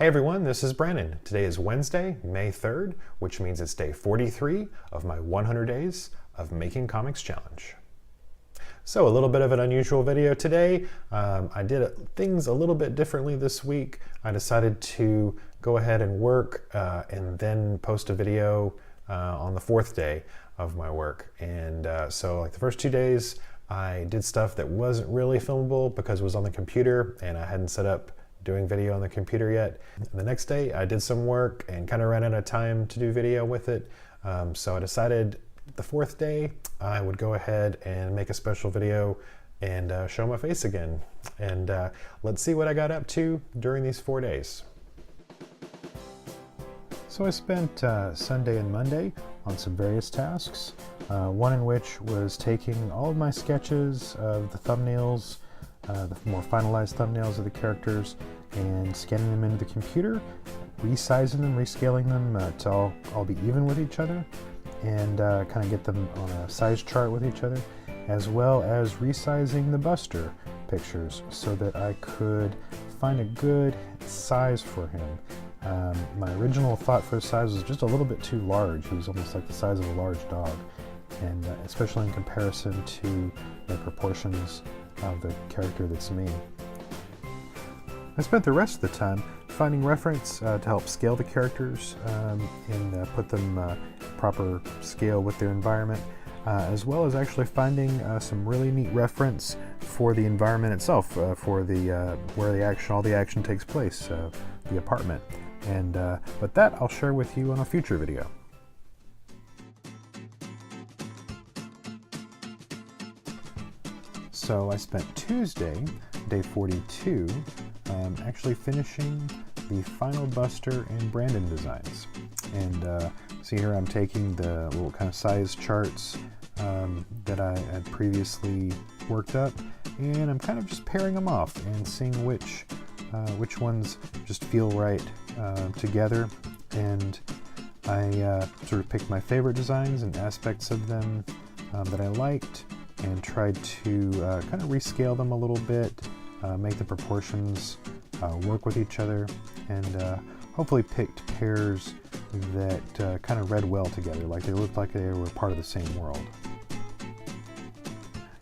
Hey everyone, this is Brandon. Today is Wednesday, May 3rd, which means it's day 43 of my 100 Days of Making Comics Challenge. So a little bit of an unusual video today. I did things a little bit differently this week. I decided to go ahead and work and then post a video on the fourth day of my work. And so like the first 2 days, I did stuff that wasn't really filmable because it was on the computer and I hadn't set up doing video on the computer yet. The next day I did some work and kind of ran out of time to do video with it. So I decided the fourth day I would go ahead and make a special video and show my face again. And let's see what I got up to during these 4 days. So I spent Sunday and Monday on some various tasks. One in which was taking all of my sketches of the thumbnails, the more finalized thumbnails of the characters, and scanning them into the computer, resizing them, rescaling them to all be even with each other, and kind of get them on a size chart with each other, as well as resizing the Buster pictures so that I could find a good size for him. My original thought for his size was just a little bit too large. He was almost like the size of a large dog, and especially in comparison to the proportions of the character that's me. I spent the rest of the time finding reference to help scale the characters and put them proper scale with their environment, as well as actually finding some really neat reference for the environment itself, for the where all the action takes place, the apartment. And but that I'll share with you on a future video. So I spent Tuesday, day 42, actually finishing the final Buster and Brandon designs. And see here I'm taking the little kind of size charts that I had previously worked up, and I'm kind of just pairing them off and seeing which ones just feel right together. And I sort of picked my favorite designs and aspects of them that I liked, and tried to kind of rescale them a little bit, make the proportions work with each other, and hopefully picked pairs that kind of read well together, like they looked like they were part of the same world.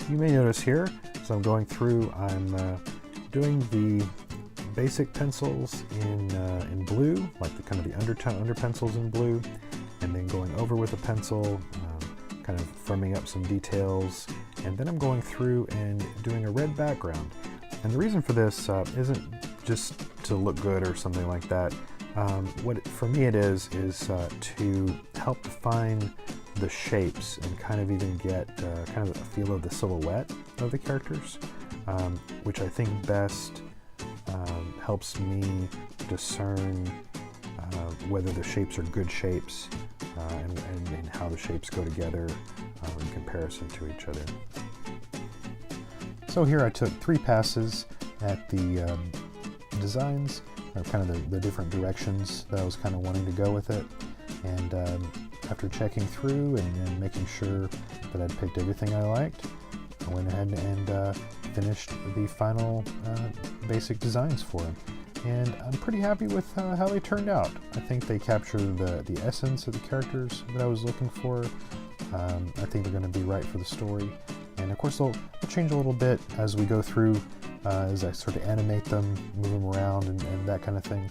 You may notice here, as I'm going through, I'm doing the basic pencils in blue, like the kind of the under pencils in blue, and then going over with a pencil, kind of firming up some details, and then I'm going through and doing a red background. And the reason for this isn't just to look good or something like that. For me it is to help define the shapes and kind of even get kind of a feel of the silhouette of the characters, which I think best helps me discern whether the shapes are good shapes and how the shapes go together in comparison to each other. So here I took 3 passes at the designs, or kind of the different directions that I was kind of wanting to go with it. And after checking through and making sure that I'd picked everything I liked, I went ahead and finished the final basic designs for him. And I'm pretty happy with how they turned out. I think they capture the essence of the characters that I was looking for. I think they're going to be right for the story. And of course they'll change a little bit as we go through, as I sort of animate them, move them around and that kind of thing.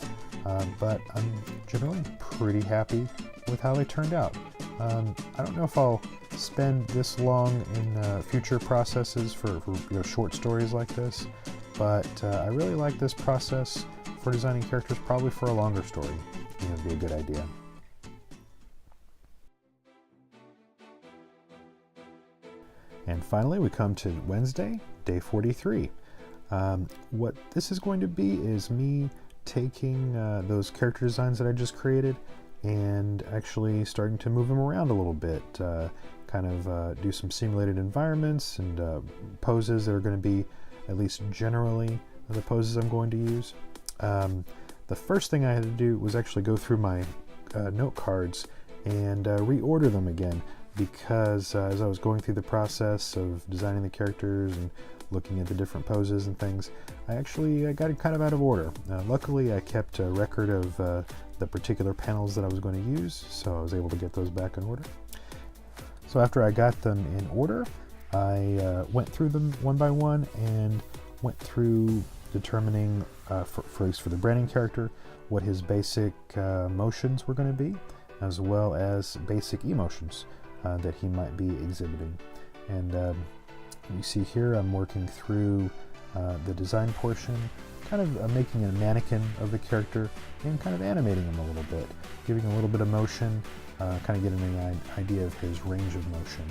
But I'm generally pretty happy with how they turned out. I don't know if I'll spend this long in future processes for short stories like this, but I really like this process for designing characters, probably for a longer story. I think it'd be a good idea. And finally, we come to Wednesday, day 43. What this is going to be is me taking those character designs that I just created and actually starting to move them around a little bit, kind of do some simulated environments and poses that are going to be, at least generally, the poses I'm going to use. The first thing I had to do was actually go through my note cards and reorder them again, because as I was going through the process of designing the characters and looking at the different poses and things, I actually got it kind of out of order. Luckily, I kept a record of the particular panels that I was going to use, so I was able to get those back in order. So after I got them in order, I went through them one by one and went through determining, for at least for the branding character, what his basic motions were going to be, as well as basic emotions that he might be exhibiting. And you see here I'm working through the design portion, kind of making a mannequin of the character and kind of animating him a little bit, giving a little bit of motion, kind of getting an idea of his range of motion.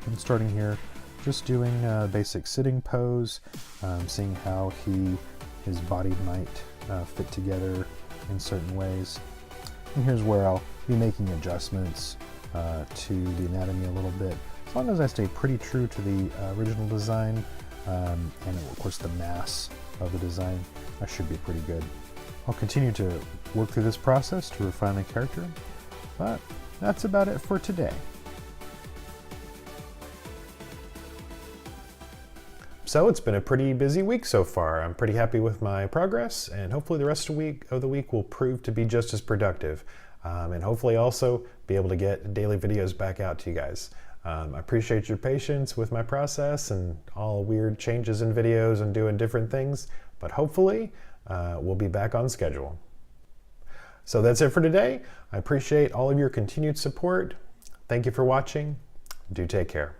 I'm starting here just doing a basic sitting pose, seeing how his body might fit together in certain ways. And here's where I'll be making adjustments to the anatomy a little bit. As long as I stay pretty true to the original design, and of course the mass of the design, I should be pretty good. I'll continue to work through this process to refine the character, but that's about it for today. So it's been a pretty busy week so far. I'm pretty happy with my progress, and hopefully the rest of the week will prove to be just as productive, and hopefully also be able to get daily videos back out to you guys. I appreciate your patience with my process and all weird changes in videos and doing different things, but hopefully we'll be back on schedule. So that's it for today. I appreciate all of your continued support. Thank you for watching. Do take care.